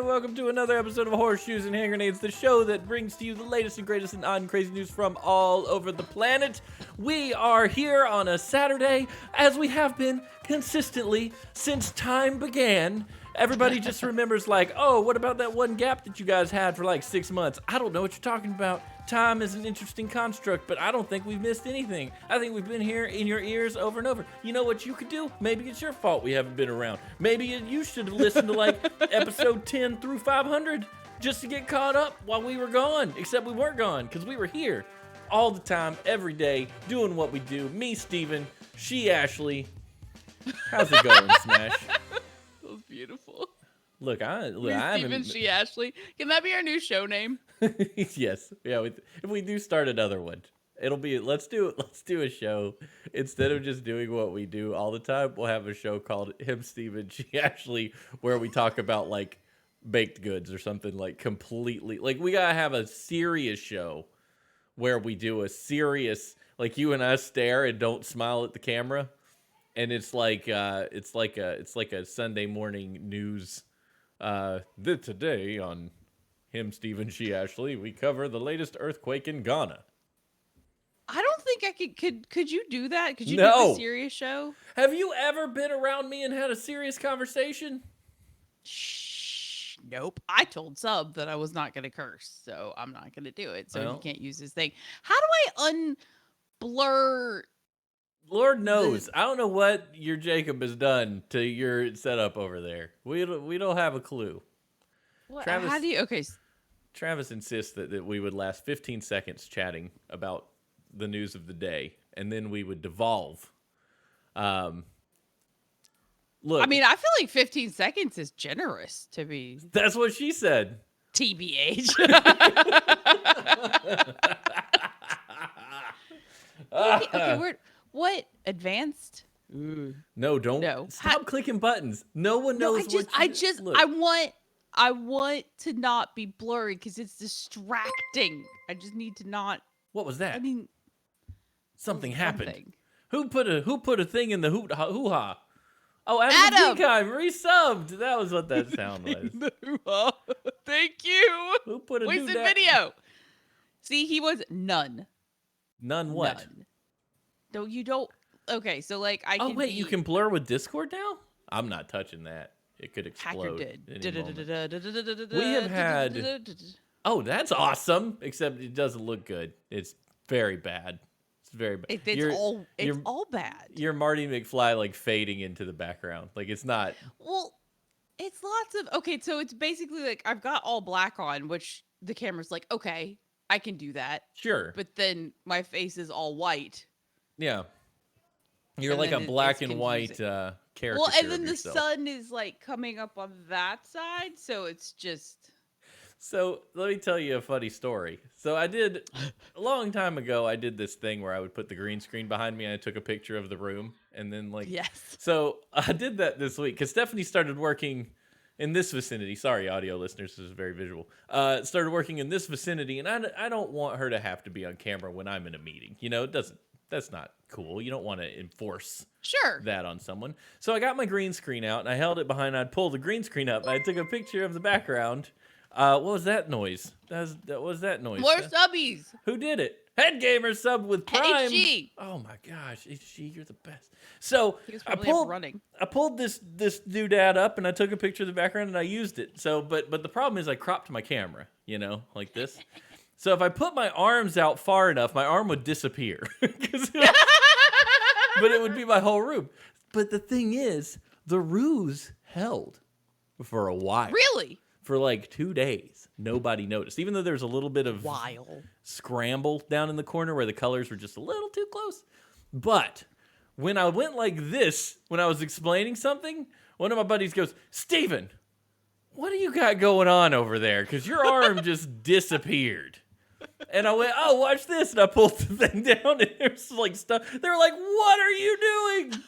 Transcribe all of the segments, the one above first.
Welcome to another episode of Horseshoes and Hand Grenades, the show that brings to you the latest and greatest and odd and crazy news from all over the planet. We are here on a Saturday, as we have been consistently since time began. Everybody just remembers like, oh, what about that one gap that you guys had for like 6 months? I don't know what you're talking about. Time is an interesting construct, but I don't think we've missed anything. I think we've been here in your ears over and over. You know what you could do? Maybe it's your fault we haven't been around. Maybe you should have listened to like episode 10 through 500 just to get caught up while we were gone. Except we weren't gone because we were here all the time, every day, doing what we do. Me, Steven, she, Ashley. How's it going, Smash? That was beautiful. Look, Steven, she, Ashley. Can that be our new show name? Yes. Yeah. If we do start another one, it'll be let's do a show instead of just doing what we do all the time. We'll have a show called Him, Steven, She, Ashley, where we talk about like baked goods or something like completely. Like we gotta have a serious show where we do a serious like you and us stare and don't smile at the camera, and it's like a Sunday morning news. Today on Him, Steven, She, Ashley, we cover the latest earthquake in Ghana. I don't think I could you do that? Could you No. do a serious show? Have you ever been around me and had a serious conversation? Shh. Nope. I told Sub that I was not going to curse, so I'm not going to do it. So Well. he can't use his thing. How do I unblur? Lord knows. I don't know what your Jacob has done to your setup over there. We don't have a clue. What, Travis, how do you? Okay. Travis insists that we would last 15 seconds chatting about the news of the day, and then we would devolve. Look, I mean, I feel like 15 seconds is generous to be. That's what she said. TBH. Okay, what advanced? No, don't. No. Stop clicking buttons. No one knows. I want to not be blurry because it's distracting. I just need to not. What was that? I mean, something happened. Who put a thing in the hoo-ha? Oh, Adam Adam resubbed. That was what that sound was. Thank you. Who put a wasted video? See, he was none. None what? None. No, you don't. Okay, so like I. Oh can wait, you can blur with Discord now? I'm not touching that. It could Hacker explode. did. We have had. Oh, that's awesome. Except it doesn't look good. It's very bad. It's very bad. It's all bad. You're Marty McFly like fading into the background. Like it's not. Well, it's lots of okay. So it's basically like I've got all black on, which the camera's like, okay, I can do that. Sure. But then my face is all white. Yeah. You're and like a black and white character. Well, and then the sun is like coming up on that side, so it's just. So let me tell you a funny story. So I did a long time ago. I did this thing where I would put the green screen behind me and I took a picture of the room and then like. Yes. So I did that this week because Stephanie started working in this vicinity. Sorry, audio listeners, this is very visual. Started working in this vicinity, and I don't want her to have to be on camera when I'm in a meeting. You know, it doesn't. That's not cool. You don't want to enforce that on someone. So I got my green screen out and I held it behind. I'd pull the green screen up. And I took a picture of the background. What was that noise? What was that noise? More subbies. Who did it? Head Gamer sub with Prime. HG. Oh my gosh, HG, you're the best. So I pulled this doodad up and I took a picture of the background and I used it. So, but the problem is I cropped my camera, you know, like this. So if I put my arms out far enough, my arm would disappear. But it would be my whole room. But the thing is, the ruse held for a while. Really? For like 2 days. Nobody noticed. Even though there's a little bit of scramble down in the corner where the colors were just a little too close. But when I went like this, when I was explaining something, one of my buddies goes, Steven, what do you got going on over there? Because your arm just disappeared. And I went, oh, watch this. And I pulled the thing down and there was like stuff. They were like, what are you doing?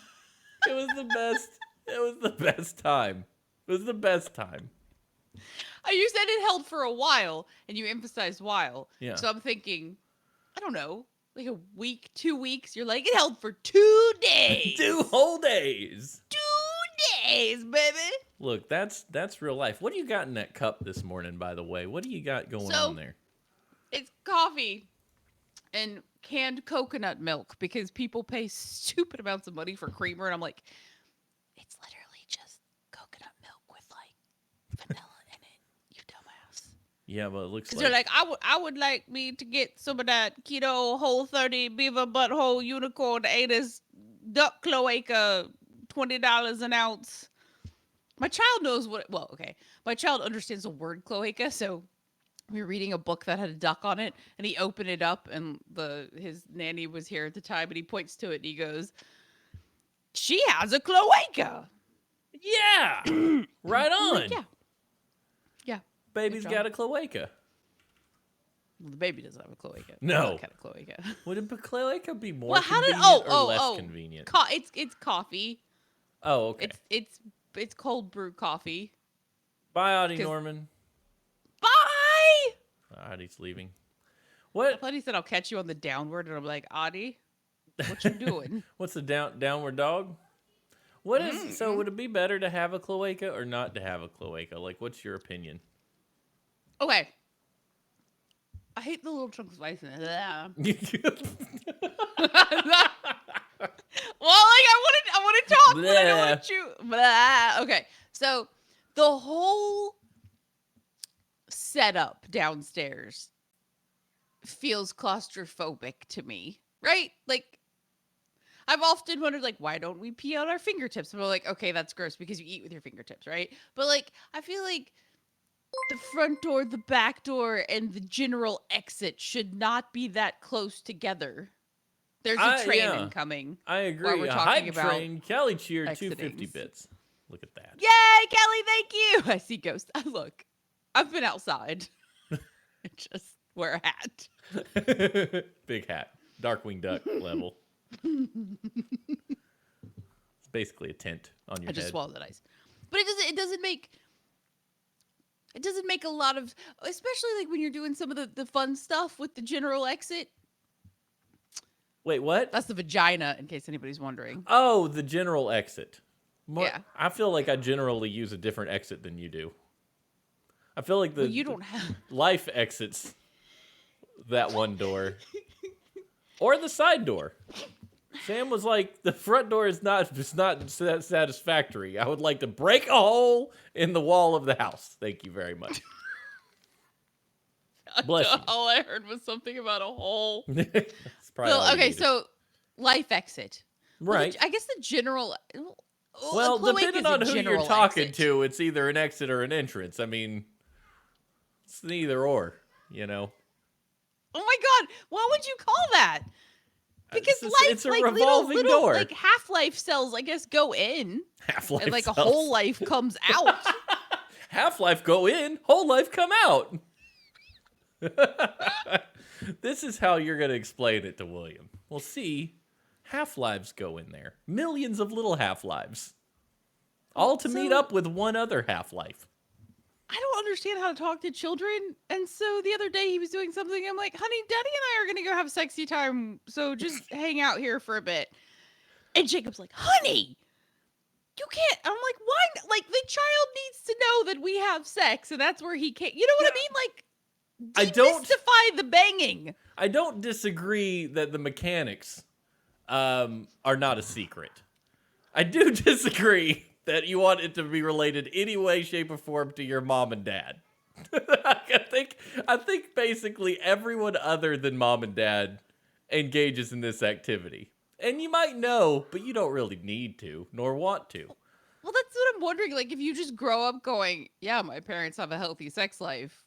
It was the best. It was the best time. It was the best time. You said it held for a while, and you emphasized while. Yeah. So I'm thinking, I don't know, like a week, 2 weeks. You're like, it held for 2 days. 2 whole days. 2 days, baby. Look, that's real life. What do you got in that cup this morning, by the way? What do you got going on there? It's coffee and canned coconut milk because people pay stupid amounts of money for creamer, and I'm like, it's literally just coconut milk with like vanilla in it, you dumbass. Yeah, but it looks Because like... they're like, I would like me to get some of that keto Whole30 beaver butthole unicorn anus duck cloaca, $20 an ounce. My child knows what. Well, okay, my child understands the word cloaca, so we were reading a book that had a duck on it, and he opened it up, and his nanny was here at the time, and he points to it, and he goes, "She has a cloaca." Yeah, right on. Like, yeah. Baby's got a cloaca. Well, the baby doesn't have a cloaca. No. The duck had a cloaca. Would a cloaca be more Well, how did? convenient or less convenient? It's coffee. Oh, okay. It's cold brew coffee. Bye, Audie Norman. Bye. Audie's leaving. I What? thought he said I'll catch you on the downward, and I'm like, Audie, what you doing? What's the downward dog? What is so? Would it be better to have a cloaca or not to have a cloaca? Like, what's your opinion? Okay. I hate the little chunks of ice in it. Well, like I want to talk, but I don't want to chew. Blah. Okay, so the whole setup downstairs feels claustrophobic to me, right? Like, I've often wondered, like, why don't we pee on our fingertips? And we're like, okay, that's gross because you eat with your fingertips, right? But like, I feel like the front door, the back door, and the general exit should not be that close together. There's a train incoming. I agree. While we're talking about train. Kelly cheered exitings. 250 bits. Look at that. Yay, Kelly, thank you. I see ghosts. Look, I've been outside. Just wear a hat. Big hat. Darkwing Duck level. It's basically a tent on your head. I just swallowed that ice. But it doesn't make a lot of, especially like when you're doing some of the fun stuff with the general exit. Wait, what? That's the vagina, in case anybody's wondering. Oh, the general exit. Yeah. I feel like I generally use a different exit than you do. I feel like You don't have life exits that one door. Or the side door. Sam was like, the front door is not satisfactory. I would like to break a hole in the wall of the house. Thank you very much. Bless you. All I heard was something about a hole. That's probably all you Okay, needed. so life exit. Right. Well, I guess the general. Well, cloaca depending is a on who you're general talking exit. to, it's either an exit or an entrance. I mean, it's neither or, you know. Oh my God! Why would you call that? Because it's a revolving little, door. like Half-Life cells, I guess, go in, Half-Life and like cells. a whole life comes out. Half-Life go in, whole life come out. This is how you're going to explain it to William. Well, see, half-lives go in there. Millions of little half-lives. All to meet up with one other half-life. I don't understand how to talk to children, and so the other day he was doing something. I'm like, honey, Daddy and I are gonna go have sexy time, so just hang out here for a bit. And Jacob's like, honey, you can't. I'm like, why? Like, the child needs to know that we have sex, and that's where he can't. You know what I mean? Like, I don't demystify the banging. I don't disagree that the mechanics are not a secret. I do disagree that you want it to be related any way, shape, or form to your mom and dad. I think basically everyone other than mom and dad engages in this activity. And you might know, but you don't really need to, nor want to. Well, that's what I'm wondering. Like, if you just grow up going, yeah, my parents have a healthy sex life.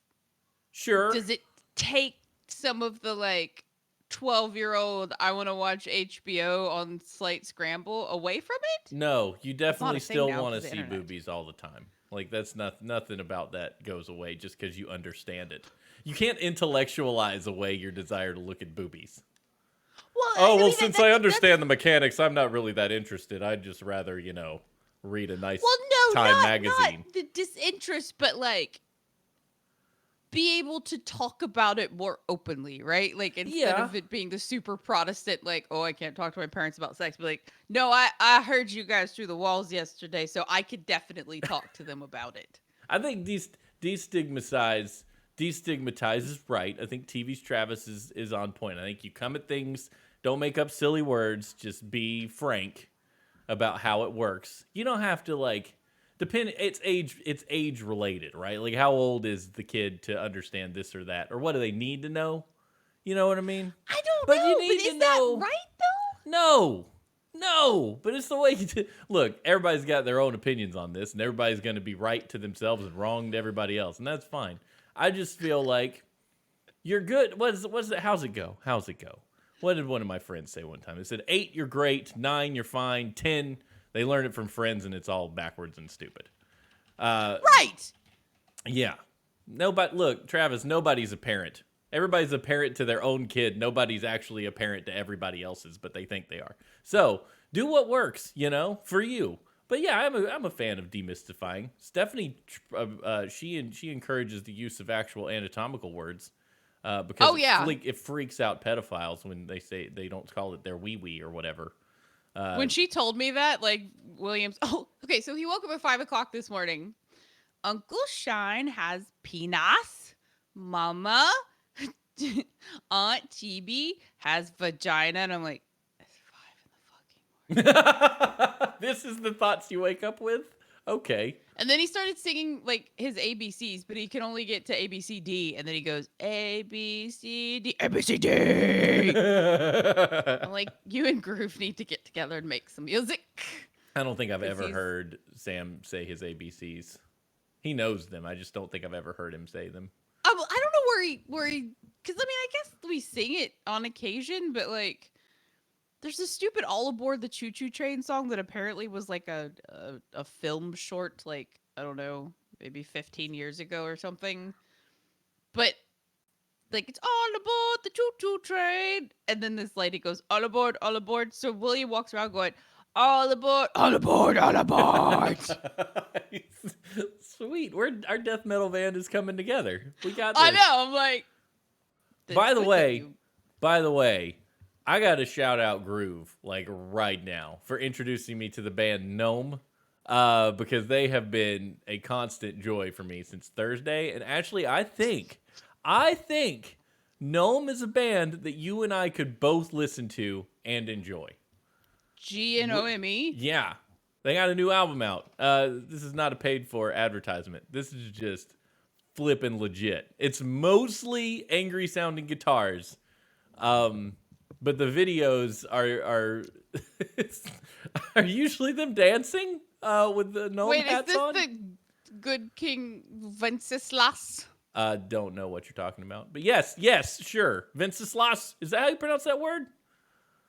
Sure. Does it take some of the, like, 12-year-old, I want to watch HBO on Slight Scramble away from it? No, you definitely still now want to for the see internet. boobies all the time. Like, that's nothing about that goes away just because you understand it. You can't intellectualize away your desire to look at boobies. Well, Oh, well, mean, since I that's understand the mechanics, I'm not really that interested. I'd just rather, read a nice well, no, Time not magazine. the disinterest, but like be able to talk about it more openly, right? Like instead Yeah. of it being the super Protestant, like, oh, I can't talk to my parents about sex, but like, no, I heard you guys through the walls yesterday, so I could definitely talk to them about it. I think destigmatize is right. I think TV's Travis is on point. I think you come at things, don't make up silly words, just be frank about how it works. You don't have to depend. It's age related, right? Like how old is the kid to understand this or that, or what do they need to know? You know what I mean? I don't But you know, but need to is that know. right though? No, but it's the way look. Everybody's got their own opinions on this, and everybody's going to be right to themselves and wrong to everybody else, and that's fine. I just feel like you're good. What's it? How's it go? What did one of my friends say one time? They said 8, you're great. 9, you're fine. 10, they learn it from friends, and it's all backwards and stupid. Right. Yeah. Nobody. Look, Travis. Nobody's a parent. Everybody's a parent to their own kid. Nobody's actually a parent to everybody else's, but they think they are. So do what works, for you. But yeah, I'm a fan of demystifying. Stephanie, she encourages the use of actual anatomical words, because it freaks out pedophiles when they say they don't call it their wee-wee or whatever. When she told me that, like Williams, oh, okay, so he woke up at 5:00 this morning. Uncle Shine has penis. Mama, Aunt TB has vagina, and I'm like, it's 5 in the fucking morning. This is the thoughts you wake up with? Okay. And then he started singing like his ABCs, but he can only get to ABCD, and then he goes ABCD, ABCD. I'm like, you and Groove need to get together and make some music. I don't think I've ever heard Sam say his ABCs. He knows them. I just don't think I've ever heard him say them. I don't know where he, because I mean, I guess we sing it on occasion, but like, there's this stupid All Aboard the Choo Choo Train song that apparently was like a film short, like, I don't know, maybe 15 years ago or something. But like, it's all aboard the choo choo train, and then this lady goes all aboard, all aboard. So William walks around going, all aboard, all aboard, all aboard. Sweet. Our death metal band is coming together. We got this. I know. I'm like. By the way, I got to shout out Groove like right now for introducing me to the band Gnome, because they have been a constant joy for me since Thursday. And actually, I think Gnome is a band that you and I could both listen to and enjoy. GNOME? Yeah. They got a new album out. This is not a paid for advertisement. This is just flipping legit. It's mostly angry sounding guitars. But the videos are are usually them dancing with the gnome hats on. Wait, is this the good King Wenceslas? Don't know what you're talking about. But yes, sure. Wenceslas. Is that how you pronounce that word?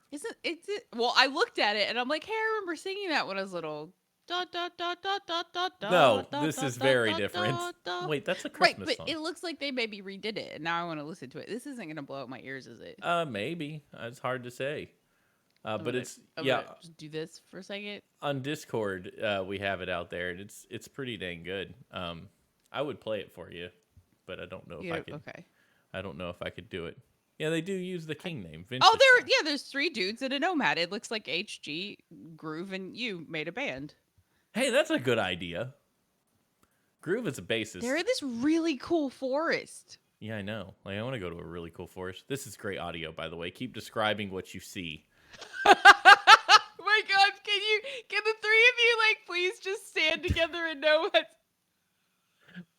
Is it? Well, I looked at it and I'm like, hey, I remember singing that when I was little. No, this is very different. Wait, that's a Christmas right, but song. it looks like they maybe redid it, and now I want to listen to it. This isn't gonna blow out my ears, is it? Maybe. It's hard to say. But it's just do this for a second. On Discord, we have it out there, and it's pretty dang good. I would play it for you, but I don't know if I could. Okay. I don't know if I could do it. Yeah, they do use the king name. There's 3 dudes and a nomad. It looks like HG, Groove, and you made a band. Hey, that's a good idea. Groove is a bassist. They're in this really cool forest. Yeah, I know. Like, I want to go to a really cool forest. This is great audio, by the way. Keep describing what you see. My God, can the 3 of you please just stand together and know what?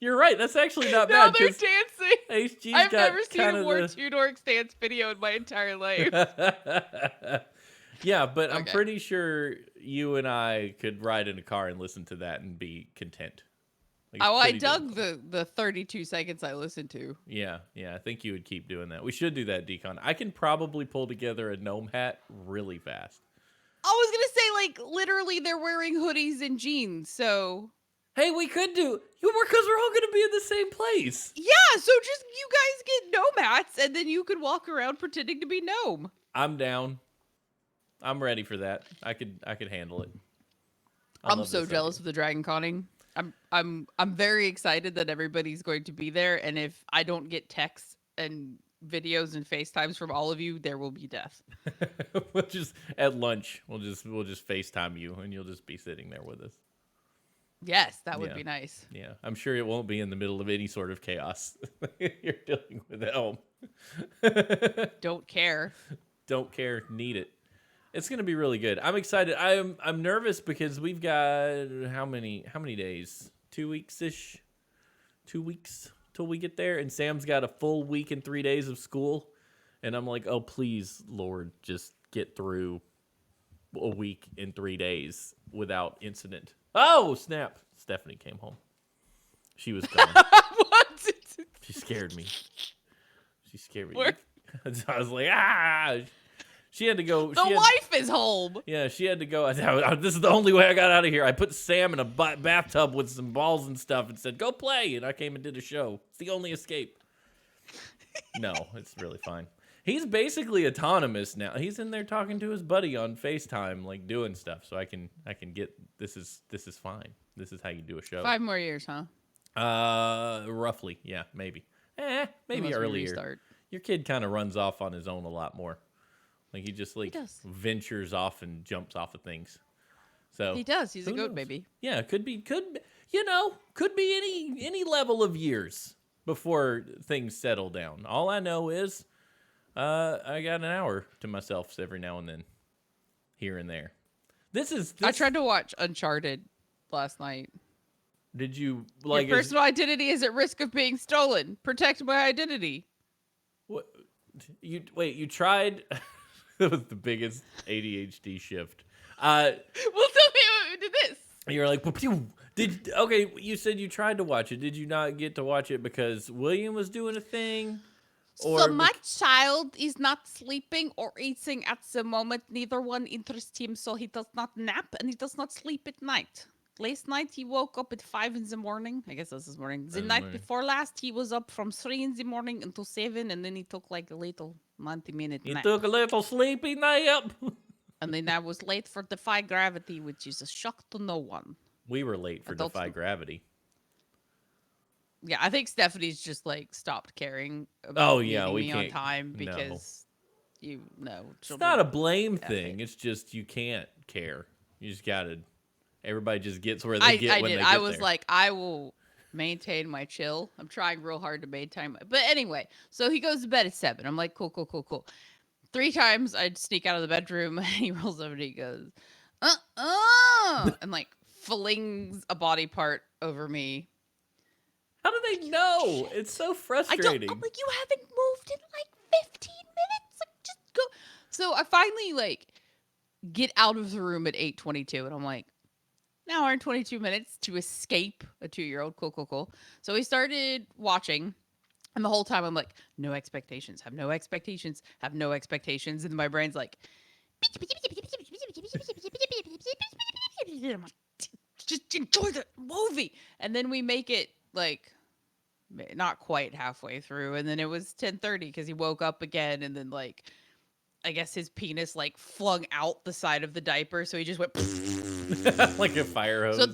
You're right. That's actually not no, bad. They're dancing. I've never seen a more Two Dorks dance video in my entire life. Yeah, but I'm pretty sure you and I could ride in a car and listen to that and be content. I dug the 32 seconds I listened to. Yeah, I think you would keep doing that. We should do that, Decon. I can probably pull together a gnome hat really fast. I was going to say, literally they're wearing hoodies and jeans, so... Hey, we could do... Because we're all going to be in the same place. Yeah, so just you guys get gnome hats, and then you could walk around pretending to be gnome. I'm down. I'm ready for that. I could handle it. I'm so jealous of the Dragon Conning. I'm very excited that everybody's going to be there, and if I don't get texts and videos and FaceTimes from all of you, there will be death. We'll just at lunch. We'll just FaceTime you, and you'll just be sitting there with us. Yes, that would be nice. Yeah, I'm sure it won't be in the middle of any sort of chaos you're dealing with at home. Don't care. Don't care. Need it. It's gonna be really good. I'm excited. I'm nervous because we've got how many days? 2 weeks ish. 2 weeks till we get there, and Sam's got a full week and 3 days of school, and I'm like, oh please, Lord, just get through a week and 3 days without incident. Oh snap! Stephanie came home. She was gone. What? She scared me. She scared me. Where? I was like, ah. She had to go. The wife is home. Yeah, she had to go. This is the only way I got out of here. I put Sam in a bathtub with some balls and stuff and said, go play. And I came and did a show. It's the only escape. No, it's really fine. He's basically autonomous now. He's in there talking to his buddy on FaceTime, like doing stuff. So I can get, this is fine. This is how you do a show. 5 more years, huh? Roughly. Yeah, maybe. Maybe Unless we earlier. restart. Your kid kind of runs off on his own a lot more. Like he just ventures off and jumps off of things. So he does. He's a goat knows? baby. Yeah, could be any level of years before things settle down. All I know is I got an hour to myself every now and then, here and there. I tried to watch Uncharted last night. Did you like? Your personal identity is at risk of being stolen. Protect my identity. What? You tried. That was the biggest ADHD shift. Well, tell me who did this. You're like, okay, you said you tried to watch it. Did you not get to watch it because William was doing a thing? So my child is not sleeping or eating at the moment. Neither one interests him, so he does not nap and he does not sleep at night. Last night he woke up at 5 in the morning. I guess this morning. The night before last he was up from 3 in the morning until 7, and then he took like a little 90-minute nap. He took a little sleepy nap. And then I was late for Defy Gravity, which is a shock to no one. We were late for Defy Gravity. Yeah, I think Stephanie's just like stopped caring about we me can't on time because it's not a blame thing. It's just you can't care. You just gotta. Everybody just gets where they get when they get there. I was like, I will maintain my chill. I'm trying real hard to maintain my. But anyway, so he goes to bed at 7. I'm like, cool. 3 times I'd sneak out of the bedroom, and he rolls over and he goes, and like flings a body part over me. How do they know? It's so frustrating. I'm like, you haven't moved in like 15 minutes. Like, just go. So I finally like get out of the room at 8:22, and I'm like, an hour and 22 minutes to escape a 2-year-old. Cool. So we started watching, and the whole time I'm like, no expectations, have no expectations. And my brain's like, just enjoy the movie. And then we make it like not quite halfway through, and then it was 10:30 because he woke up again, and then like I guess his penis like flung out the side of the diaper, so he just went like a fire hose. So,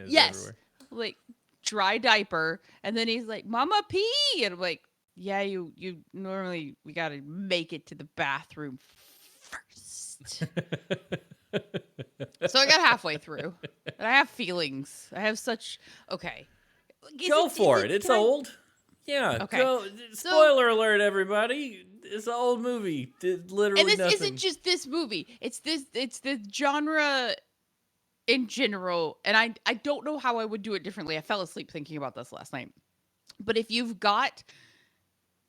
yes, everywhere. Like dry diaper, and then he's like, "Mama pee," and I'm like, "Yeah, you normally we gotta make it to the bathroom first." So I got halfway through, and I have feelings. I have such okay. Go for it. It's old. Yeah. Okay. Spoiler alert, everybody. It's an old movie. Literally and this nothing. Isn't just this movie. It's the genre in general. And I don't know how I would do it differently. I fell asleep thinking about this last night. But if you've got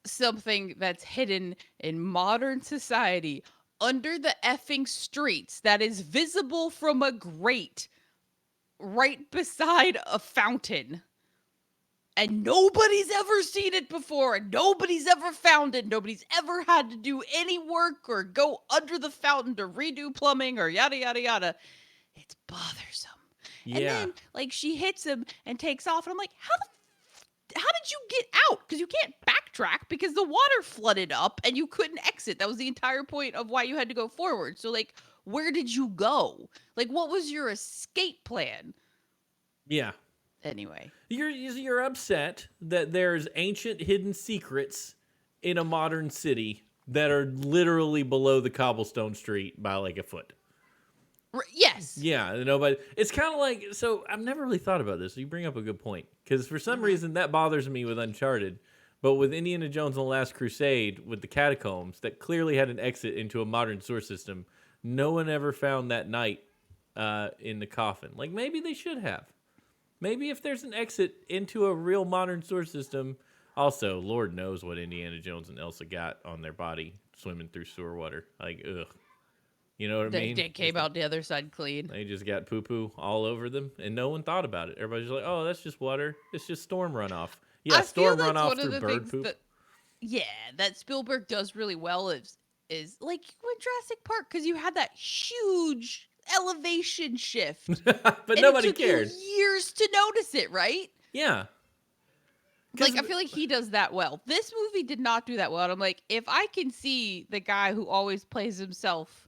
something that's hidden in modern society under the effing streets that is visible from a grate right beside a fountain, and nobody's ever seen it before, and nobody's ever found it, nobody's ever had to do any work or go under the fountain to redo plumbing or yada, yada, yada, it's bothersome. Yeah. And then, like, she hits him and takes off, and I'm like, did you get out? Because you can't backtrack because the water flooded up and you couldn't exit. That was the entire point of why you had to go forward. So like, where did you go? Like, what was your escape plan? Yeah. Anyway, You're upset that there's ancient hidden secrets in a modern city that are literally below the cobblestone street by like a foot. Yes. Yeah, nobody. It's kind of like, so I've never really thought about this. You bring up a good point because for some reason that bothers me with Uncharted, but with Indiana Jones and the Last Crusade with the catacombs that clearly had an exit into a modern sewer system, no one ever found that knight in the coffin. Like maybe they should have. Maybe if there's an exit into a real modern sewer system. Also, Lord knows what Indiana Jones and Elsa got on their body swimming through sewer water. Like, ugh. You know what I mean? They came out the other side clean. They just got poo-poo all over them, and no one thought about it. Everybody's like, oh, that's just water. It's just storm runoff. Yeah, storm runoff through bird poop. That Spielberg does really well is like when Jurassic Park, because you had that huge elevation shift. But and nobody it took cared. You years to notice it, right? Yeah. Like, I feel like he does that well. This movie did not do that well. And I'm like, if I can see the guy who always plays himself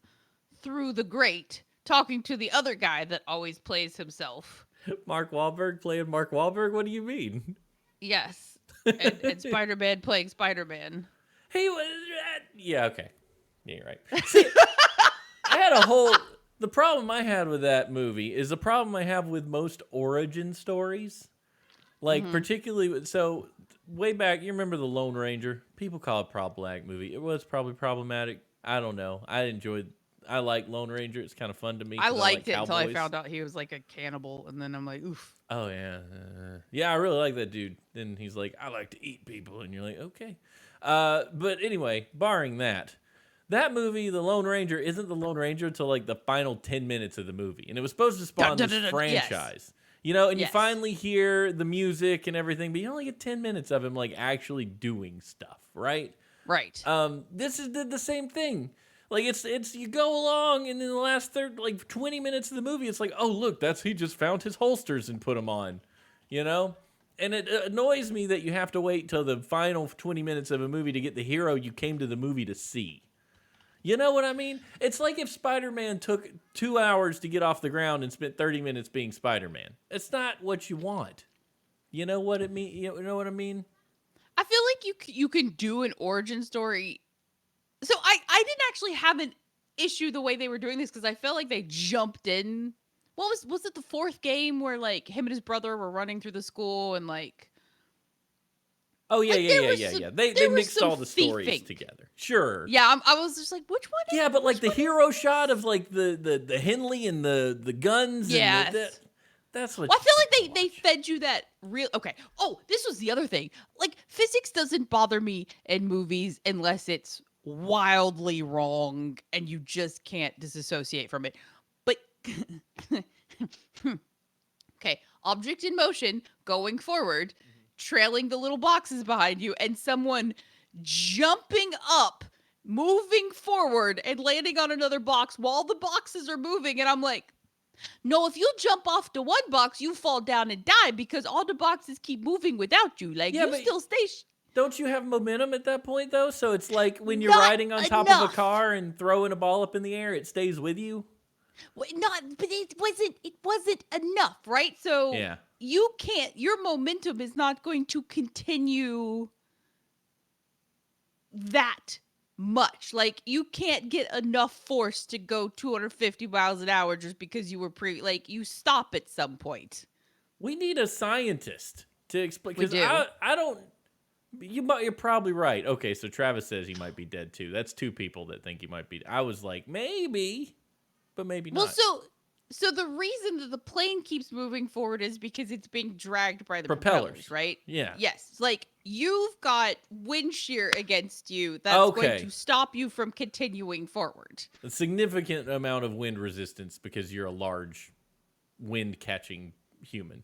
through the grate talking to the other guy that always plays himself. Mark Wahlberg playing Mark Wahlberg? What do you mean? Yes. And Spider-Man playing Spider-Man. Hey, yeah, okay. Yeah, you're right. See, I had the problem I had with that movie is the problem I have with most origin stories. Like, particularly, so way back, you remember The Lone Ranger? People call it a problematic movie. It was probably problematic. I don't know. I like Lone Ranger. It's kind of fun to me. I liked like it until I found out he was like a cannibal, and then I'm like, oof. Oh, yeah. Yeah, I really like that dude. Then he's like, I like to eat people. And you're like, okay. But anyway, barring that movie, The Lone Ranger, isn't The Lone Ranger until like the final 10 minutes of the movie. And it was supposed to spawn this franchise. Yes. You know, and you finally hear the music and everything, but you only get 10 minutes of him like actually doing stuff, right? Right. Did the same thing. Like it's you go along, and in the last 20 minutes of the movie, it's like, oh look, he just found his holsters and put them on, you know. And it annoys me that you have to wait till the final 20 minutes of a movie to get the hero you came to the movie to see. You know what I mean? It's like if Spider-Man took 2 hours to get off the ground and spent 30 minutes being Spider-Man. It's not what you want. You know what it mean? You know what I mean? I feel like you can do an origin story. So I didn't actually have an issue the way they were doing this because I felt like they jumped in. What was it the fourth game where like him and his brother were running through the school and like. Oh yeah, yeah. They mixed all the stories together. Sure. Yeah, I was just like, which one? Yeah, but like the hero shot of like the Henley and the guns. Yes. And that's what. Well, I feel like they fed you that real. Okay. Oh, this was the other thing. Like physics doesn't bother me in movies unless it's wildly wrong and you just can't disassociate from it. But okay, object in motion going forward. Trailing the little boxes behind you and someone jumping up, moving forward and landing on another box while the boxes are moving. And I'm like, no, if you jump off the one box, you fall down and die because all the boxes keep moving without you. Like you still stay. Don't you have momentum at that point though? So it's like when you're riding on top of a car and throwing a ball up in the air, it stays with you. But it wasn't enough, right? So yeah. You can't, your momentum is not going to continue that much. Like, you can't get enough force to go 250 miles an hour just because you were you stop at some point. We need a scientist to explain. We do. I don't, you're probably right. Okay, so Travis says he might be dead too. That's two people that think he might be. I was like, maybe, but maybe not. Well, so the reason that the plane keeps moving forward is because it's being dragged by the propellers, right? Yeah. Yes. Like, you've got wind shear against you that's going to stop you from continuing forward. A significant amount of wind resistance because you're a large wind-catching human.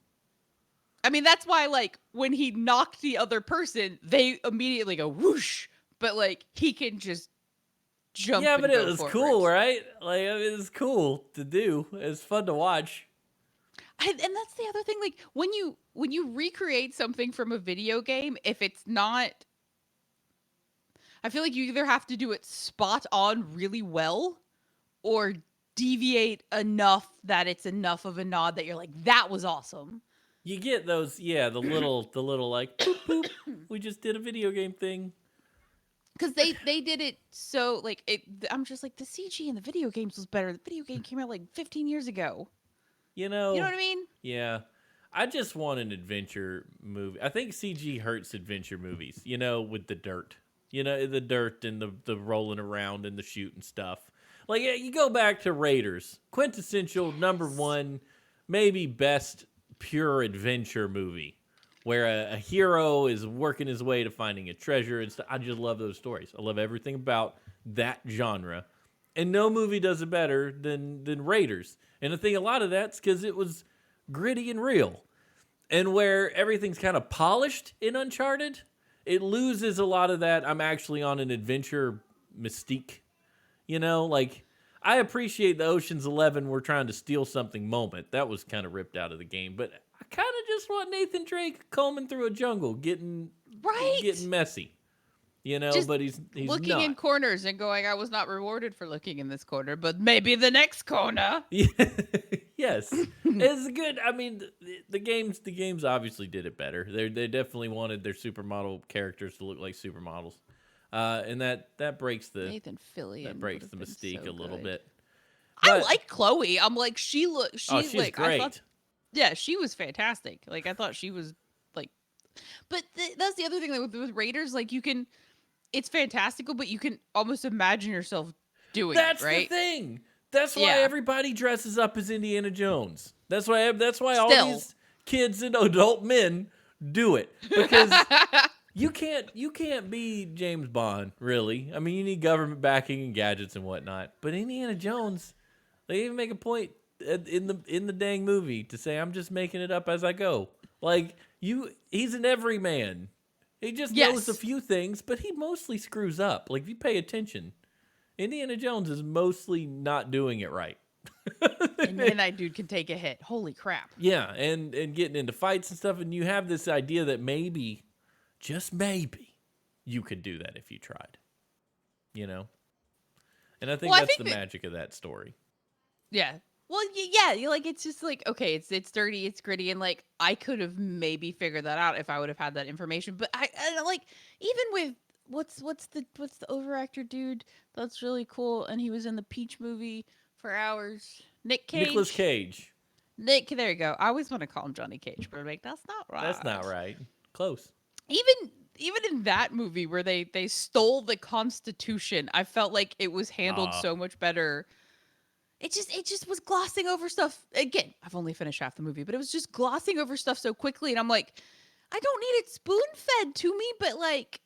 I mean, that's why, like, when he knocked the other person, they immediately go whoosh, but, like, he can just jump. Yeah, but it was forward. Cool, right? Like, it was cool to do. It was fun to watch. And that's the other thing. Like when you recreate something from a video game, if it's not, I feel like you either have to do it spot on really well, or deviate enough that it's enough of a nod that you're like, that was awesome. You get those, yeah, the little like boop boop. We just did a video game thing. Because they did it so like it. I'm just like, the CG in the video games was better. The video game came out like 15 years ago. You You know know, what I mean? yeah. I just want an adventure movie. I think CG hurts adventure movies, you know, with the dirt. You know, the dirt and the rolling around and the shooting stuff. Like, yeah, you go back to Raiders, quintessential number one, maybe best pure adventure movie, where a hero is working his way to finding a treasure and stuff. I just love those stories. I love everything about that genre, and no movie does it better than Raiders. And I think a lot of that's because it was gritty and real. And where everything's kind of polished in Uncharted, it loses a lot of that I'm actually on an adventure mystique. You know, like, I appreciate the Ocean's 11 we're trying to steal something moment. That was kind of ripped out of the game. But I kind of just want Nathan Drake combing through a jungle, getting messy. You know, Just but he's looking not. in corners and going, I was not rewarded for looking in this corner, but maybe the next corner. Yeah. Yes, it's good. I mean, the games obviously did it better. They definitely wanted their supermodel characters to look like supermodels, and that breaks the Nathan Fillion breaks would the have been mystique so a little good. bit. I But like Chloe. I'm like, she's she's like, I great. thought, yeah, she was fantastic. Like, I thought she was like, but that's the other thing, like, with Raiders, like, you can, it's fantastical, but you can almost imagine yourself doing That's it, right? the thing. That's why Yeah. everybody dresses up as Indiana Jones. That's why all Still. these kids and adult men do it, because you can't be James Bond, really. I mean, you need government backing and gadgets and whatnot. But Indiana Jones, they even make a point in the dang movie to say, "I'm just making it up as I go." Like, he's an everyman. He just knows a few things, but he mostly screws up. Like, if you pay attention, Indiana Jones is mostly not doing it right. And then that dude can take a hit. Holy crap. Yeah, and getting into fights and stuff, and you have this idea that maybe, just maybe, you could do that if you tried. You know? And I think that's the magic of that story. Yeah. Well, yeah, you're like, it's just like, okay, it's dirty, it's gritty, and like, I could have maybe figured that out if I would have had that information. But I like, even with what's the overactor dude that's really cool, and he was in the Peach movie for hours. Nick Cage. Nicolas Cage. There you go. I always want to call him Johnny Cage, but I'm like, that's not right. That's not right. Close. Even in that movie where they stole the Constitution, I felt like it was handled so much better. It just was glossing over stuff. Again, I've only finished half the movie, but it was just glossing over stuff so quickly, and I'm like, I don't need it spoon-fed to me, but like,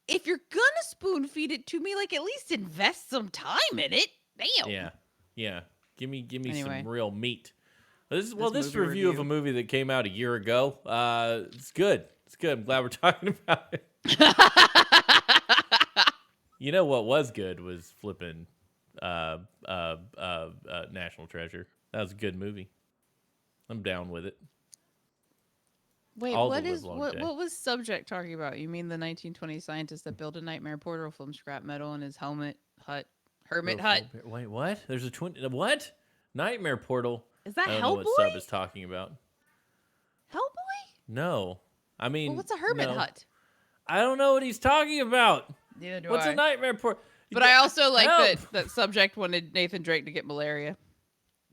if you're gonna spoon-feed it to me, like, at least invest some time in it. Damn. Yeah. Give me Anyway. some real meat. This review of a movie that came out a year ago. It's good. It's good. I'm glad we're talking about it. You know what was good was flipping National Treasure. That was a good movie. I'm down with it. Wait, All what the is livelong what day. what was subject talking about? You mean the 1920 scientist that built a nightmare portal from scrap metal in his hermit hut? Wait, what? There's a what? Nightmare portal. Is that I don't know what Hellboy? Sub is talking about. Hellboy? No. I mean, Well, what's a hermit no. hut? I don't know what he's talking about. Neither do What's I. a nightmare portal? But I also like Help! that subject wanted Nathan Drake to get malaria.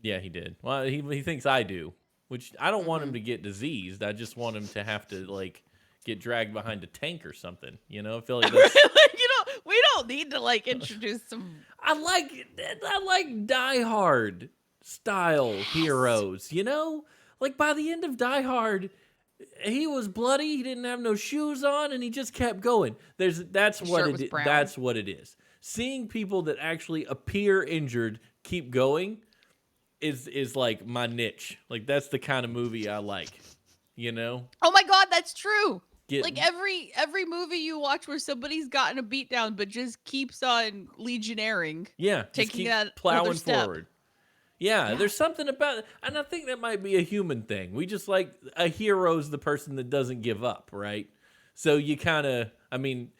Yeah, he did. Well, he thinks I do, which I don't want him to get diseased. I just want him to have to, like, get dragged behind a tank or something. You know, I feel like that's... We don't need to like introduce some. I like Die Hard style heroes. You know, like by the end of Die Hard, he was bloody. He didn't have no shoes on, and he just kept going. That's what it is. Seeing people that actually appear injured keep going is like my niche. Like, that's the kind of movie I like. You know? Oh my God, that's true. Like every movie you watch where somebody's gotten a beat down but just keeps on legionnaring. Yeah, taking keep that plowing other step. forward. Yeah, there's something about it, and I think that might be a human thing. We just like a hero's the person that doesn't give up, right? So you kind of, I mean,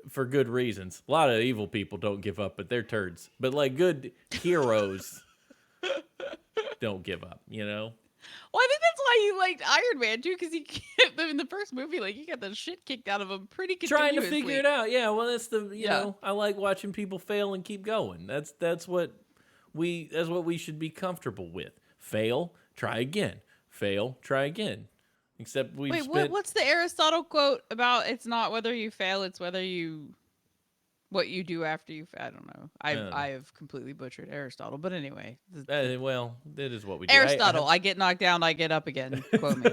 for good reasons. A lot of evil people don't give up, but they're turds. But like good heroes don't give up, you know? Well, I think that's why you liked Iron Man too, because he kept in the first movie, like he got the shit kicked out of him pretty Trying to continuously. figure it out. Yeah, well, that's the you know, I like watching people fail and keep going. That's what we should be comfortable with. Fail, try again. Fail, try again. Except we've Wait, what's the Aristotle quote about? It's not whether you fail, it's whether you what you do after you. I don't know. I have completely butchered Aristotle, but anyway. Well, that is what we do. Aristotle, I get knocked down, I get up again. Quote me.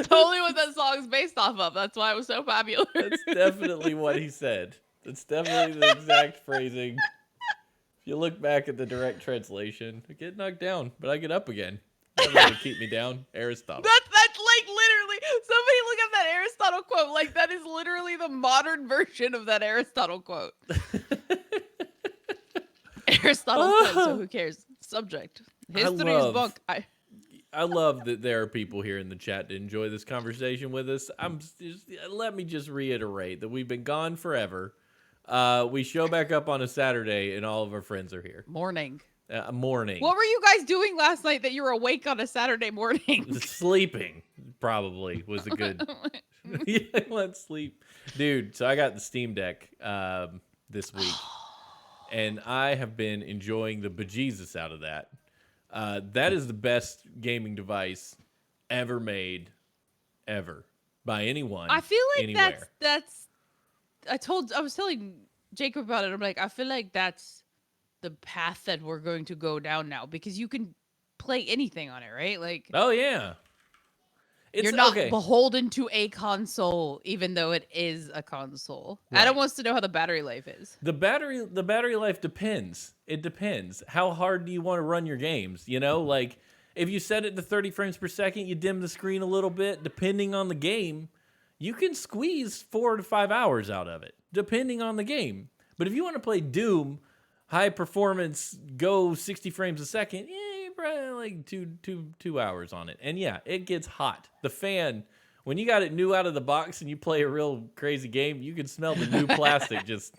Totally what that song's based off of. That's why it was so popular. That's definitely what he said. That's definitely the exact phrasing. If you look back at the direct translation, I get knocked down, but I get up again. Nothing's gonna keep me down. Aristotle. That's like literally somebody look up that Aristotle quote. Like that is literally the modern version of that Aristotle quote. Aristotle said, so who cares? Subject. History is book. I love that there are people here in the chat to enjoy this conversation with us. Let me just reiterate that we've been gone forever. We show back up on a Saturday, and all of our friends are here. Morning. Morning. What were you guys doing last night that you were awake on a Saturday morning? Sleeping probably was a good. Yeah, let's sleep, dude. So I got the Steam Deck this week, and I have been enjoying the bejesus out of that. That is the best gaming device ever made, ever by anyone. I feel like anywhere. that's. I was telling Jacob about it. I'm like, I feel like that's the path that we're going to go down now because you can play anything on it, right? Like, oh yeah, you're not beholden to a console, even though it is a console. Right. Adam wants to know how the battery life is. The battery life depends. It depends. How hard do you want to run your games? You know, like if you set it to 30 frames per second, you dim the screen a little bit. Depending on the game, you can squeeze 4 to 5 hours out of it, depending on the game. But if you want to play Doom, high performance, go 60 frames a second, you're probably like two hours on it. And yeah, it gets hot. The fan, when you got it new out of the box and you play a real crazy game, you can smell the new plastic just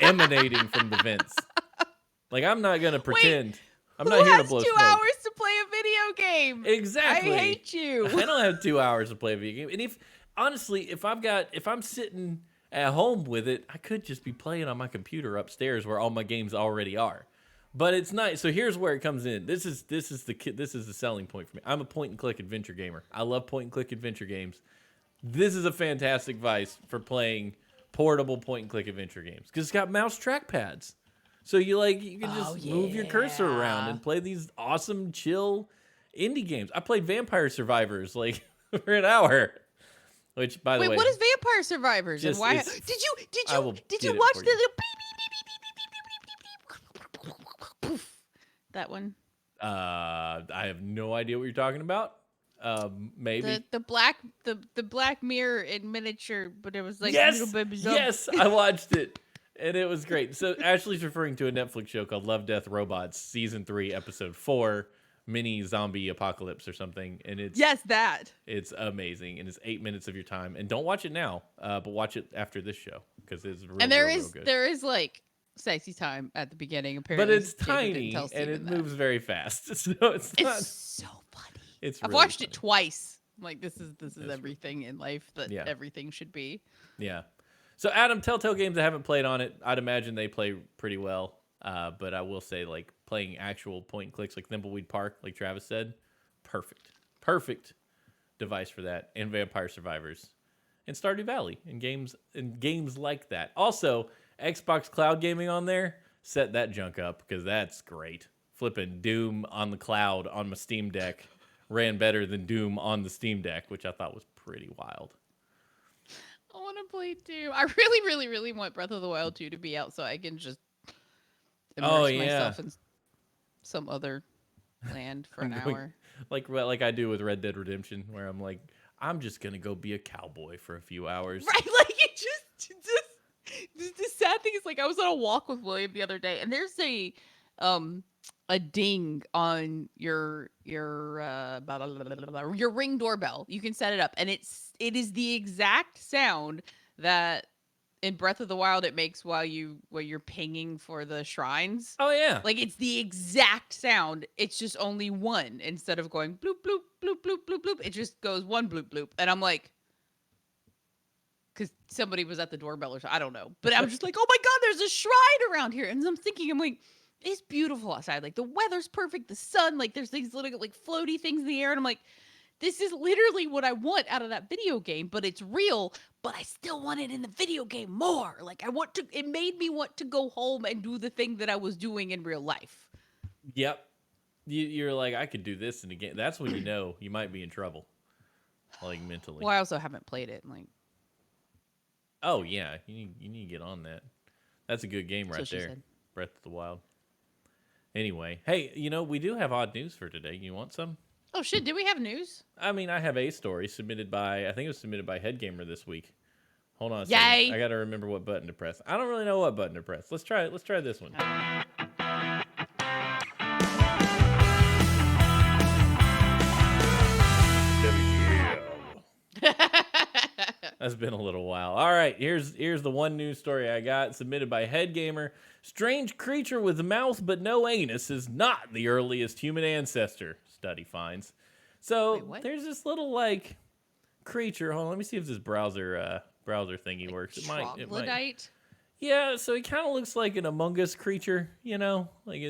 emanating from the vents. Like, I'm not going to pretend. I'm not here to blow smoke. Who has 2 hours to play a video game? Exactly. I hate you. I don't have 2 hours to play a video game. And honestly, if I'm sitting at home with it, I could just be playing on my computer upstairs where all my games already are. But it's nice. So here's where it comes in. This is the selling point for me. I'm a point and click adventure gamer. I love point and click adventure games. This is a fantastic device for playing portable point and click adventure games because it's got mouse trackpads. So you can just move your cursor around and play these awesome chill indie games. I played Vampire Survivors like for an hour. Which, by the way, what is Vampire Survivors and why? Did you watch the little poof? That one. I have no idea what you're talking about. Maybe the Black Mirror in miniature, but it was like yes, little baby yes, I watched it and it was great. So Ashley's referring to a Netflix show called Love, Death, Robots, season 3, episode 4. Mini zombie apocalypse or something, and it's it's amazing, and it's 8 minutes of your time. And don't watch it now, but watch it after this show because it's real, and real good. There is like sexy time at the beginning, apparently, but it's tiny and it moves very fast. So it's so funny. I've watched it twice. I'm like, this is everything in life that everything should be. Yeah. So Adam, Telltale Games I haven't played on it. I'd imagine they play pretty well. But I will say, like, playing actual point and clicks like Thimbleweed Park, like Travis said, perfect device for that. And Vampire Survivors, and Stardew Valley, and games like that. Also, Xbox Cloud Gaming on there, set that junk up because that's great. Flipping Doom on the cloud on my Steam Deck ran better than Doom on the Steam Deck, which I thought was pretty wild. I want to play Doom. I really, really, really want Breath of the Wild 2 to be out so I can just immerse myself in some other land for an hour. like I do with Red Dead Redemption, where I'm like, I'm just gonna go be a cowboy for a few hours. Right, like it just the sad thing is like I was on a walk with William the other day and there's um a ding on your Ring doorbell. You can set it up and it is the exact sound that in Breath of the Wild it makes while you're pinging for the shrines. Oh yeah, Like it's the exact sound. It's just only one instead of going bloop bloop bloop bloop bloop bloop. It just goes one bloop bloop and I'm like because somebody was at the doorbell or something. I don't know. But I'm just like, oh my God, there's a shrine around here. And I'm thinking, I'm like, it's beautiful outside. Like the weather's perfect. The sun, like there's these little like floaty things in the air. And I'm like, this is literally what I want out of that video game, but it's real, but I still want it in the video game more. Like it made me want to go home and do the thing that I was doing in real life. yep. You're like, I could do this in a game. That's when you know you might be in trouble, like mentally. Well, I also haven't played it. Like, oh yeah, you need to get on that. That's a good game right there. Said. Breath of the Wild. Anyway, hey, we do have odd news for today. You want some? Oh shit, did we have news? I mean, I have a story submitted by, I think it was submitted by Headgamer this week. Hold on a Yay. second. I got to remember what button to press. I don't really know what button to press. Let's try it. Let's try this one. That's been a little while. All right, here's the one news story I got submitted by Headgamer. Strange creature with mouth but no anus is not the earliest human ancestor, study finds. So Wait, there's this little like creature. Hold on, let me see if this browser thingy Like works. It might. troglodyte? Yeah, so he kind of looks like an Among Us creature, like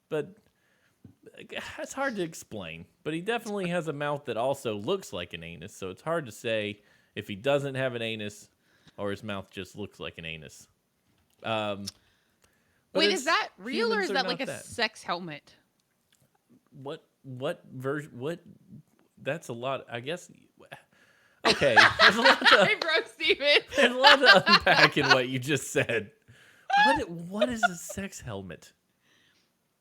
but it's hard to explain. But he definitely has a mouth that also looks like an anus, so it's hard to say if he doesn't have an anus or his mouth just looks like an anus. Wait, is that real or is that like a that. sex helmet? What version? What? That's a lot. I guess. Okay, there's a lot to. Hey, bro, Steven. There's a lot to unpack in what you just said. What is a sex helmet?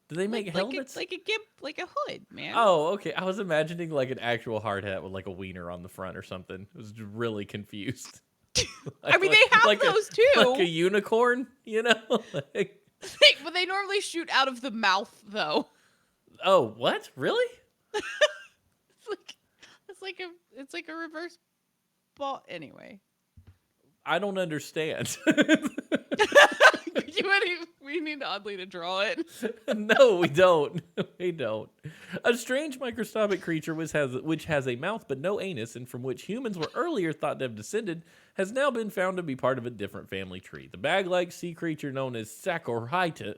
Do they make helmets? Like a hood, man. Oh, okay. I was imagining like an actual hard hat with like a wiener on the front or something. I was really confused. I mean, they have those too. Like a unicorn, But they normally shoot out of the mouth, though. Oh, what? Really? It's like a reverse ball. Anyway, I don't understand. We need oddly to draw it. No, we don't. We don't. A strange microscopic creature which has a mouth but no anus, and from which humans were earlier thought to have descended, has now been found to be part of a different family tree. The bag-like sea creature known as Sacharhitis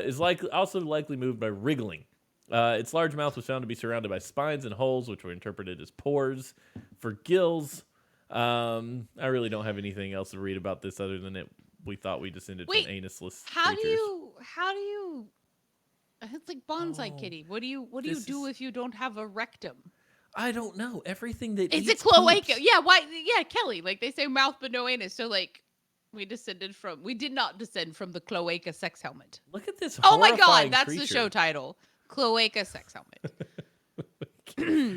is also likely moved by wriggling. Its large mouth was found to be surrounded by spines and holes, which were interpreted as pores for gills. I really don't have anything else to read about this other than we thought we descended from anusless how creatures. do you it's like bonsai kitty. What do you do if you don't have a rectum? I don't know. Everything that It's a eats cloaca. poops. Yeah, why? Yeah, Kelly. Like they say, mouth but no anus. So like, we did not descend from the cloaca sex helmet. Look at this. Oh my horrifying God, that's creature. the show title. Cloaca sex helmet.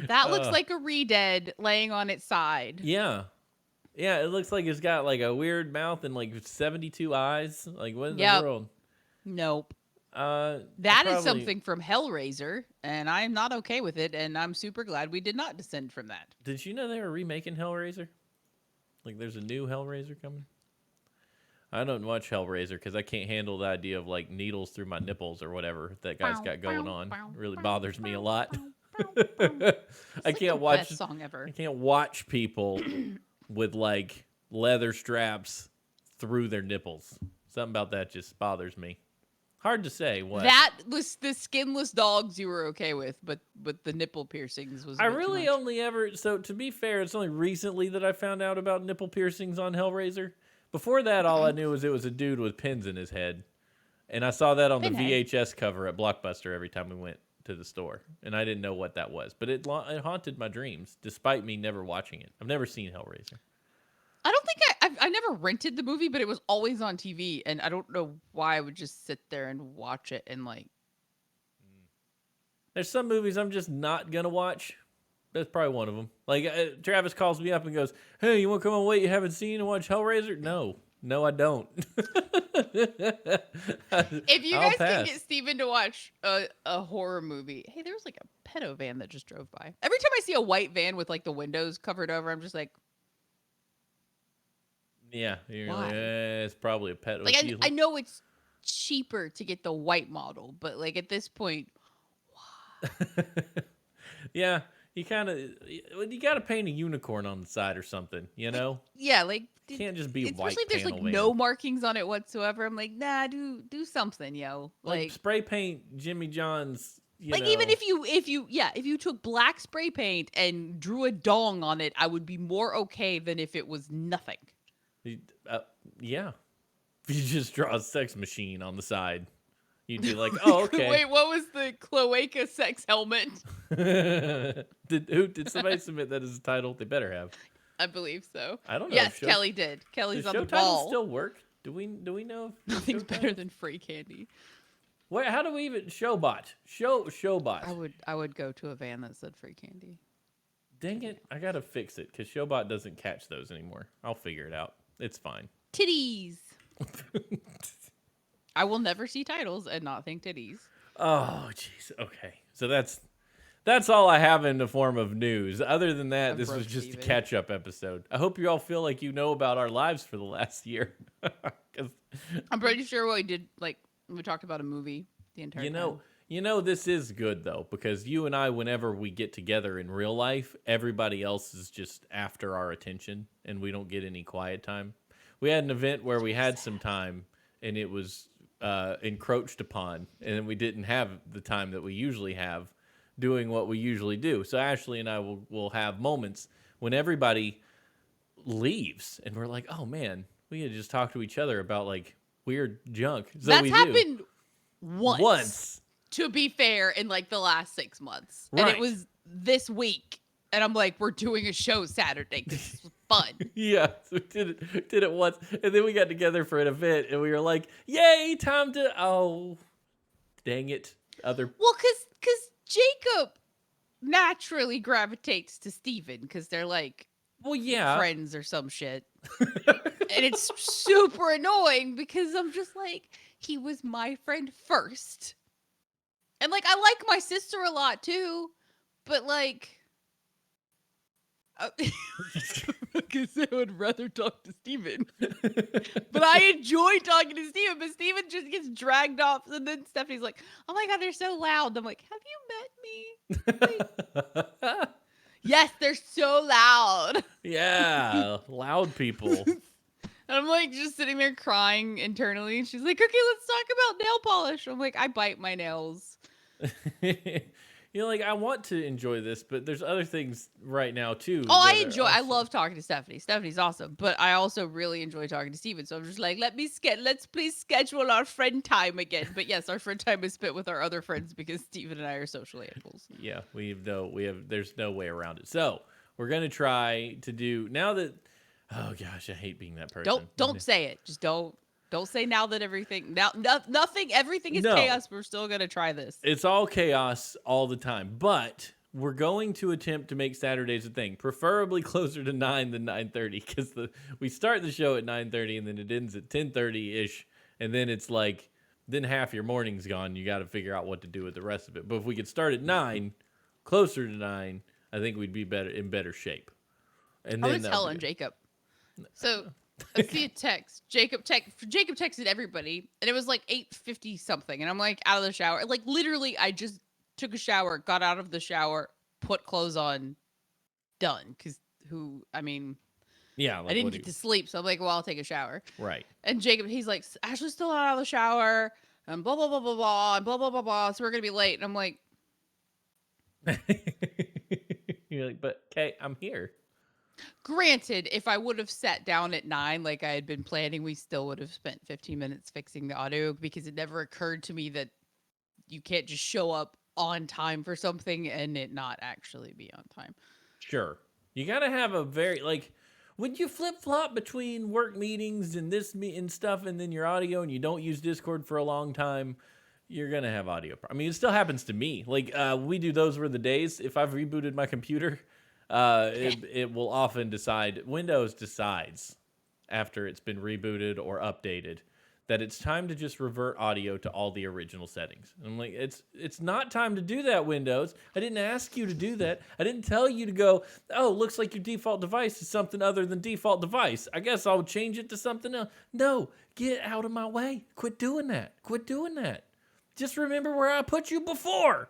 That looks like a re-dead laying on its side. Yeah. Yeah, it looks like it's got like a weird mouth and like 72 eyes. Like what in the world? Nope. That is something from Hellraiser, and I'm not okay with it, and I'm super glad we did not descend from that. Did you know they were remaking Hellraiser? Like there's a new Hellraiser coming? I don't watch Hellraiser because I can't handle the idea of like needles through my nipples or whatever that guy's got going on. It really bothers me a lot. I can't watch best song ever. I can't watch people with like leather straps through their nipples. Something about that just bothers me. Hard to say what. That was the skinless dogs you were okay with, but the nipple piercings was. I really only ever. So to be fair, it's only recently that I found out about nipple piercings on Hellraiser. Before that, all I knew was it was a dude with pins in his head, and I saw that on the VHS cover at Blockbuster every time we went to the store, and I didn't know what that was, but it haunted my dreams, despite me never watching it. I've never seen Hellraiser. I don't think I never rented the movie, but it was always on TV, and I don't know why I would just sit there and watch it and like There's some movies I'm just not gonna watch. That's probably one of them. Like Travis calls me up and goes, "Hey, you want to come on? Wait, you haven't seen and watch Hellraiser?" No, I don't. If you I'll guys can pass. get Steven to watch a horror movie, hey, there was like a pedo van that just drove by. Every time I see a white van with like the windows covered over, I'm just like, Yeah, you're why? like, it's probably a pet. Like I know it's cheaper to get the white model, but like at this point, Yeah, you kind of you got to paint a unicorn on the side or something, you know? yeah, like Can't just be especially white if there's panel like van. no markings on it whatsoever. I'm like, nah, do something, yo. Like spray paint Jimmy John's, Like even if you took black spray paint and drew a dong on it, I would be more okay than if it was nothing. Yeah. If you just draw a sex machine on the side, you'd be like, oh, okay. Wait, what was the Cloaca sex helmet? Did somebody submit that as a title? They better have. I believe so. I don't know. Yes, Kelly did. Kelly's Does on show the titles ball. still work? Do we know? If Nothing's show better titles? than free candy. Wait, how do we even showbot? Showbot. I would go to a van that said free candy. Dang it! I gotta fix it because Showbot doesn't catch those anymore. I'll figure it out. It's fine. Titties. I will never see titles and not think titties. Oh, jeez. Okay, so that's all I have in the form of news. Other than that, this was just a catch-up episode. I hope you all feel like you know about our lives for the last year. I'm pretty sure we did, like, we talked about a movie the entire time. You know, this is good, though, because you and I, whenever we get together in real life, everybody else is just after our attention, and we don't get any quiet time. We had an event where we had some time, and it was encroached upon, and we didn't have the time that we usually have doing what we usually do. So Ashley and I will have moments when everybody leaves, and we're like, oh, man, we had just talked to each other about, like, weird junk. So That's happened once. To be fair, in like the last 6 months. Right. And it was this week. And I'm like, we're doing a show Saturday. This was fun. Yeah, so we did it once. And then we got together for an event and we were like, yay, time to, oh, dang it. Well, because Jacob naturally gravitates to Steven because they're like, well, yeah, friends or some shit. And it's super annoying because I'm just like, he was my friend first. And, like, I like my sister a lot, too. But, like... Because I would rather talk to Steven. But I enjoy talking to Steven. But Steven just gets dragged off. And then Stephanie's like, oh, my God, they're so loud. I'm like, have you met me? Like, yes, they're so loud. Yeah, loud people. And I'm like just sitting there crying internally. And she's like, okay, let's talk about nail polish. I'm like, I bite my nails. You're like, I want to enjoy this, but there's other things right now too. Oh, I love talking to Stephanie. Stephanie's awesome. But I also really enjoy talking to Steven. So I'm just like, let's please schedule our friend time again. But yes, our friend time is spent with our other friends because Steven and I are social animals. Yeah, there's no way around it. So we're going to try to do now that, oh gosh, I hate being that person. Don't say it. Just don't say now that everything is chaos. We're still going to try this. It's all chaos all the time, but we're going to attempt to make Saturdays a thing, preferably closer to 9 than 9:30 because we start the show at 9:30 and then it ends at 10:30-ish. And then it's like, then half your morning's gone. You got to figure out what to do with the rest of it. But if we could start at 9, closer to 9, I think we'd be in better shape. And then I was telling Jacob. So I see a text. Jacob texted everybody, and it was like 8:50 something, and I'm like out of the shower. Like literally, I just took a shower, got out of the shower, put clothes on, done. Because yeah, like, I didn't get to sleep, so I'm like, well, I'll take a shower. Right. And Jacob, he's like, Ashley's still out of the shower, and blah blah blah blah blah, and blah blah blah blah. So we're gonna be late, and I'm like, you're like, but Kay, I'm here. Granted, if I would have sat down at 9 like I had been planning, we still would have spent 15 minutes fixing the audio because it never occurred to me that you can't just show up on time for something and it not actually be on time. Sure. You got to have a very, like, when you flip-flop between work meetings and and stuff and then your audio and you don't use Discord for a long time, you're gonna have audio. I mean, it still happens to me. Like we do those were the days. If I've rebooted my computer, it will often decide. Windows decides after it's been rebooted or updated that it's time to just revert audio to all the original settings. And I'm like, it's not time to do that, Windows. I didn't ask you to do that. I didn't tell you to go, oh, looks like your default device is something other than default device. I guess I'll change it to something else. No, get out of my way. Quit doing that. Quit doing that. Just remember where I put you before.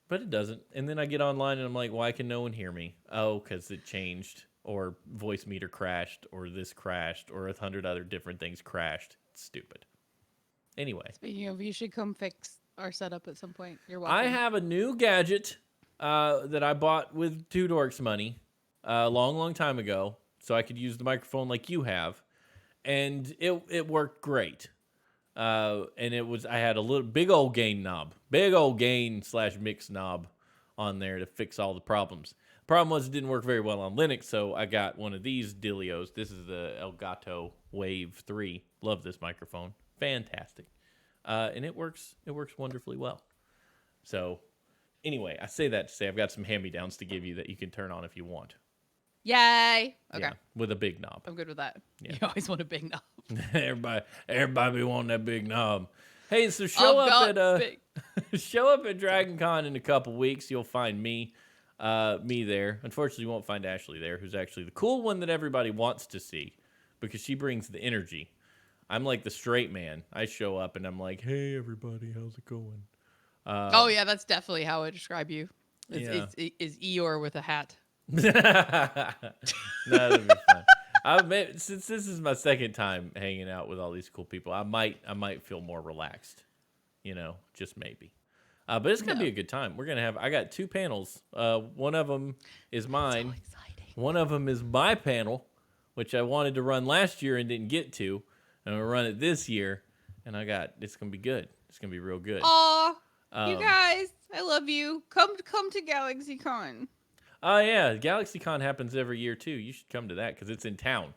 But it doesn't. And then I get online and I'm like, why can no one hear me? Oh, because it changed. Or voice meter crashed, or this crashed, or 100 other different things crashed. It's stupid. Anyway. Speaking of, you should come fix our setup at some point. You're welcome. I have a new gadget that I bought with Two Dorks money a long, long time ago, so I could use the microphone like you have, and it worked great. And I had a big old gain knob, /mix knob on there to fix all the problems. Problem was it didn't work very well on Linux, so I got one of these dealios. This is the Elgato Wave 3. Love this microphone. Fantastic. And it works wonderfully well. So anyway, I say that to say I've got some hand-me-downs to give you that you can turn on if you want. Yay. Okay. Yeah, with a big knob. I'm good with that. Yeah. You always want a big knob. everybody be wanting that big knob. Hey, so show up at Dragon Con in a couple weeks. You'll find me there. Unfortunately, you won't find Ashley there, who's actually the cool one that everybody wants to see because she brings the energy. I'm like the straight man. I show up and I'm like, hey, everybody, how's it going? Oh, yeah, that's definitely how I describe you. Is Eeyore with a hat. That'd be fun. Since this is my second time hanging out with all these cool people, I might feel more relaxed, just maybe. But it's gonna be a good time. I got 2 panels. One of them is mine. So exciting. One of them is my panel, which I wanted to run last year and didn't get to. And I'm gonna run it this year, and it's gonna be good. It's gonna be real good. Aw, you guys, I love you. Come to GalaxyCon. Oh yeah, GalaxyCon happens every year too. You should come to that because it's in town.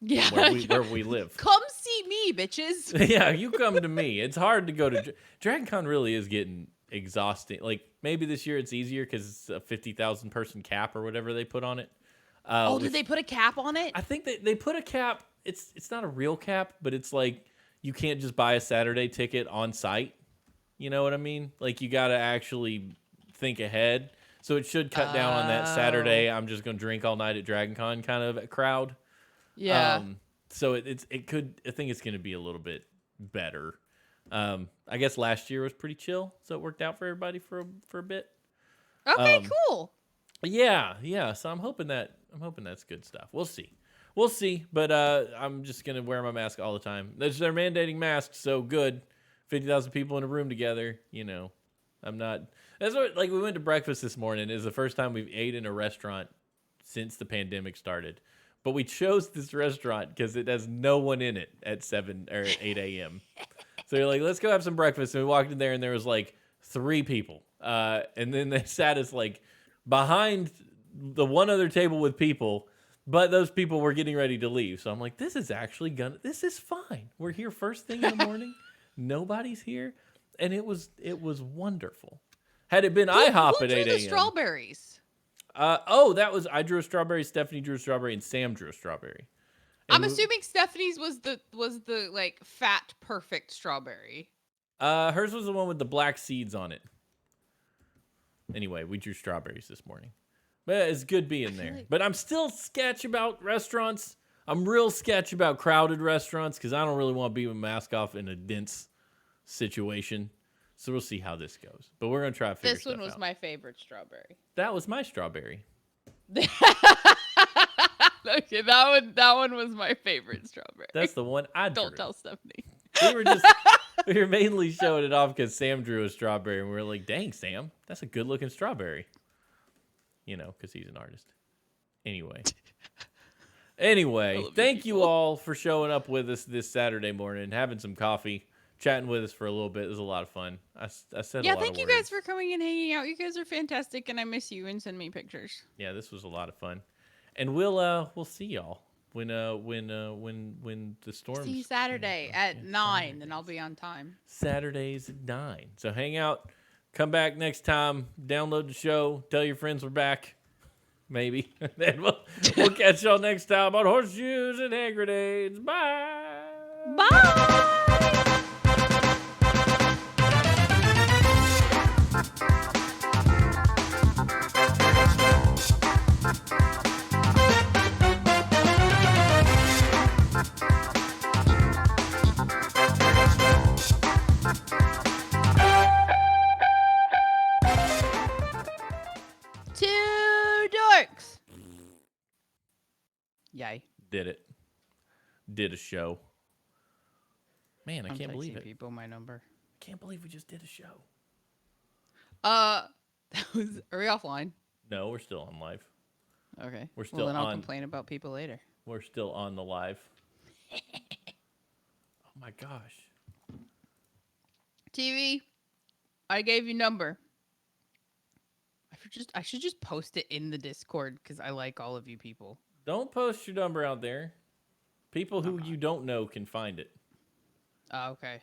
Yeah, where we live. Come see me, bitches. Yeah, you come to me. It's hard to go to Dragon Con. Really is getting exhausting. Like maybe this year it's easier because it's a 50,000 person cap or whatever they put on it. Did they put a cap on it? I think they put a cap. It's not a real cap, but it's like you can't just buy a Saturday ticket on site. You know what I mean? Like you got to actually think ahead. So it should cut down on that Saturday. I'm just gonna drink all night at Dragon Con kind of crowd. Yeah. So it could. I think it's gonna be a little bit better. I guess last year was pretty chill, so it worked out for everybody for a bit. Okay, cool. Yeah. So I'm hoping that's good stuff. We'll see. But I'm just gonna wear my mask all the time. They're mandating masks, so good. 50,000 people in a room together. I'm not. That's what, like, we went to breakfast this morning. It was the first time we've ate in a restaurant since the pandemic started. But we chose this restaurant because it has no one in it at 7 or 8 a.m. So you're like, let's go have some breakfast. And we walked in there and there was like 3 people. And then they sat us like behind the one other table with people. But those people were getting ready to leave. So I'm like, this is fine. We're here first thing in the morning. Nobody's here. And it was wonderful. Had it been IHOP at 8 a.m. Who drew the strawberries? I drew a strawberry, Stephanie drew a strawberry, and Sam drew a strawberry. I'm assuming Stephanie's was the like fat perfect strawberry. Hers was the one with the black seeds on it. Anyway, we drew strawberries this morning. But it's good being there. But I'm still sketch about restaurants. I'm real sketch about crowded restaurants because I don't really want to be with a mask off in a dense situation. So we'll see how this goes. But we're going to try to figure this one was out. my favorite strawberry. That was my strawberry. Okay, that one was my favorite strawberry. That's the one I drew. Don't tell Stephanie. We were mainly showing it off because Sam drew a strawberry, and we were like, dang, Sam, that's a good-looking strawberry. Because he's an artist. Anyway, thank you all for showing up with us this Saturday morning, having some coffee, chatting with us for a little bit. It was a lot of fun. I said a lot of words. Yeah, thank you guys for coming and hanging out. You guys are fantastic, and I miss you, and send me pictures. Yeah, this was a lot of fun. And we'll see y'all when the storms. See you Saturday at 9, and I'll be on time. Saturdays at 9. So hang out, come back next time, download the show, tell your friends we're back. Maybe. Then we'll catch y'all next time on Horseshoes and Hand Grenades. Bye. Bye. Two dorks. Yay. Did it. Did a show. Man, I I'm can't believe texting it. people my number. I can't believe we just did a show. That was. Are we offline? No, we're still on live. Okay. We're still well, then I'll on. complain about people later. We're still on the live. Oh my gosh. TV, I gave you number. I should just post it in the Discord because I like all of you people. Don't post your number out there. People who you don't know can find it. Oh, okay.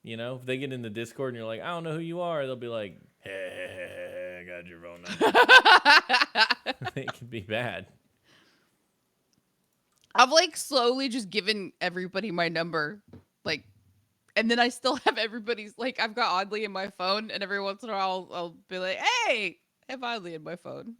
You know, if they get in the Discord and you're like, I don't know who you are, they'll be like, hey, I got your phone number. It can be bad. I've like slowly just given everybody my number, like, and then I still have everybody's, like, I've got Oddly in my phone, and every once in a while I'll be like, hey, I have Oddly in my phone.